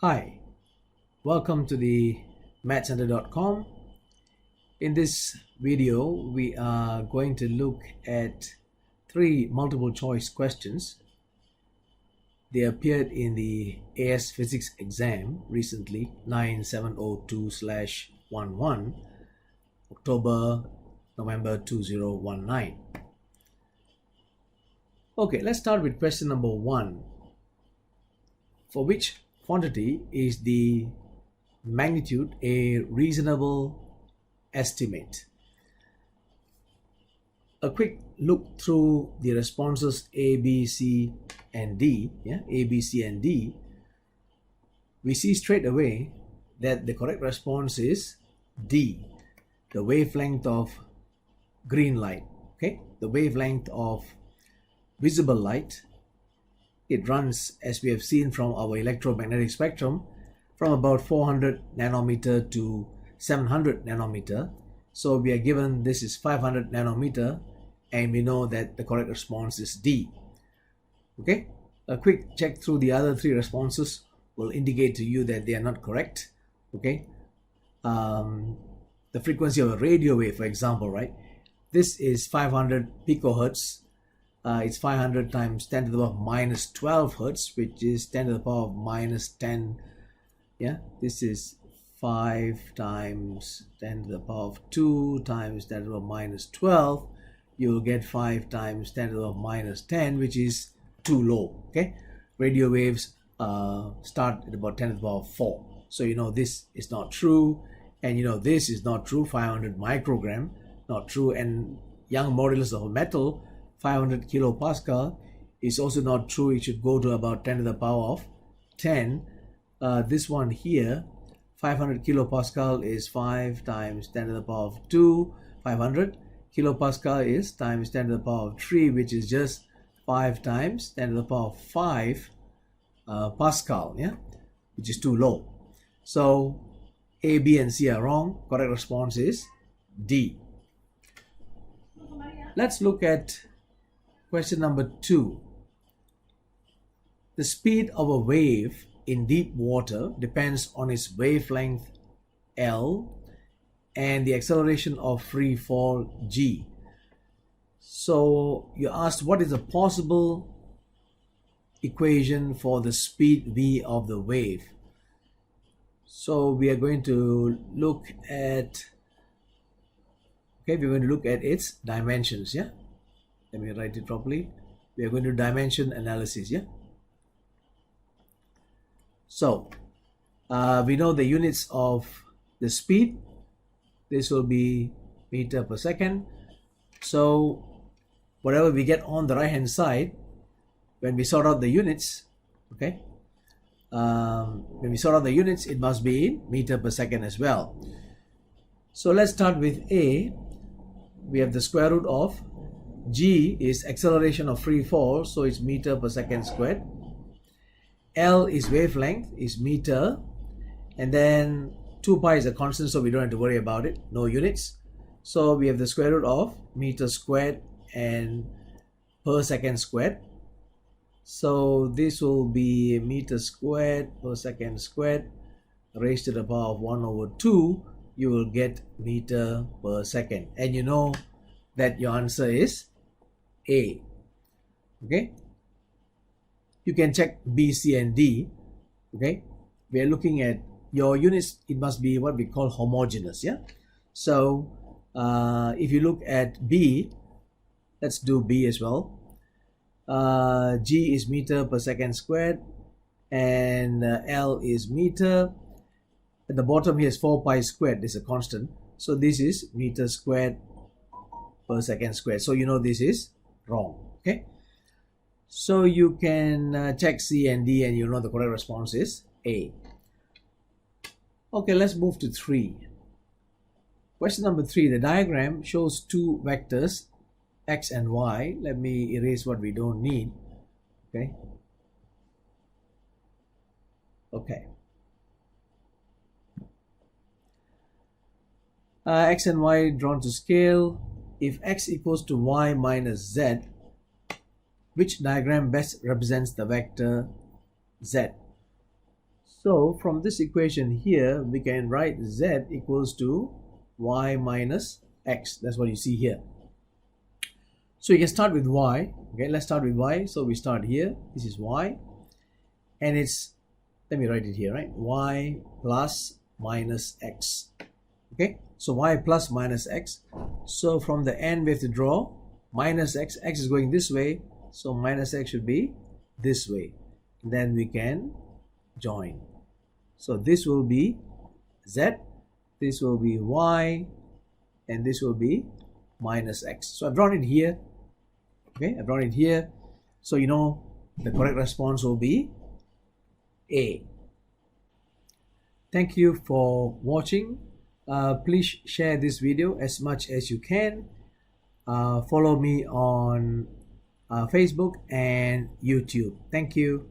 Hi, welcome to the mathcenter.com. In this video, we are going to look at 3 multiple choice questions. They appeared in the AS Physics exam recently, 9702/11, November 2019. Okay, let's start with question number 1. For which quantity is the magnitude a reasonable estimate? A quick look through the responses A, B, C, and D. A, B, C, and D. We see straight away that the correct response is D, the wavelength of green light. Okay, the wavelength of visible light. It runs, as we have seen from our electromagnetic spectrum, from about 400 nanometer to 700 nanometer. So we are given this is 500 nanometer, and we know that the correct response is D. Okay, a quick check through the other 3 responses will indicate to you that they are not correct. Okay, the frequency of a radio wave, for example, right? This is 500 picohertz. It's 500 times 10 to the power of minus 12 hertz, which is 10 to the power of minus 10. This is 5 times 10 to the power of 2 times 10 to the power of minus 12. You will get 5 times 10 to the power of minus 10, which is too low. Okay, radio waves start at about 10 to the power of 4. So you know this is not true, and you know this is not true. 500 microgram, not true. And Young modulus of a metal, 500 kilopascal, is also not true. It should go to about 10 to the power of 10. This one here, 500 kilopascal, is 5 times 10 to the power of 2. 500 kilopascal is times 10 to the power of 3, which is just 5 times 10 to the power of 5 Pascal, which is too low. So A, B, and C are wrong. Correct response is D. Let's look at question number 2. The speed of a wave in deep water depends on its wavelength L and the acceleration of free fall G. So you asked what is the possible equation for the speed V of the wave. So we are going to look at its dimensions. Let me write it properly. We are going to do dimension analysis. So we know the units of the speed. This will be meter per second. So whatever we get on the right hand side, when we sort out the units, when we sort out the units, it must be in meter per second as well. So let's start with A. We have the square root of G is acceleration of free fall, so it's meter per second squared. L is wavelength, is meter, and then 2 pi is a constant, so we don't have to worry about it, no units. So we have the square root of meter squared and per second squared. So this will be meter squared per second squared raised to the power of 1 over 2. You will get meter per second, and you know that your answer is A. Okay, you can check B, C, and D. Okay, we are looking at your units. It must be what we call homogeneous. So if you look at B, let's do B as well. G is meter per second squared, and L is meter. At the bottom here is 4 pi squared. This is a constant, so this is meter squared per second squared. So you know this is wrong. Okay, so you can check C and D, and you know the correct response is A. Okay, let's move to 3. Question number 3. The diagram shows 2 vectors, X and Y. Let me erase what we don't need. Okay. X and Y drawn to scale. If X equals to Y minus Z, which diagram best represents the vector Z? So from this equation here, we can write z equals to y minus x. That's what you see here. So you can start with y. Okay, let's start with y. So we start here. This is y. And it's, let me write it here, right? Y plus minus x. Okay, so y plus minus x. So from the end, we have to draw minus x. X is going this way. So minus x should be this way. Then we can join. So this will be z, this will be y, and this will be minus x. So I've drawn it here. Okay, I've drawn it here. So you know the correct response will be A. Thank you for watching. Please share this video as much as you can. Follow me on Facebook and YouTube. Thank you.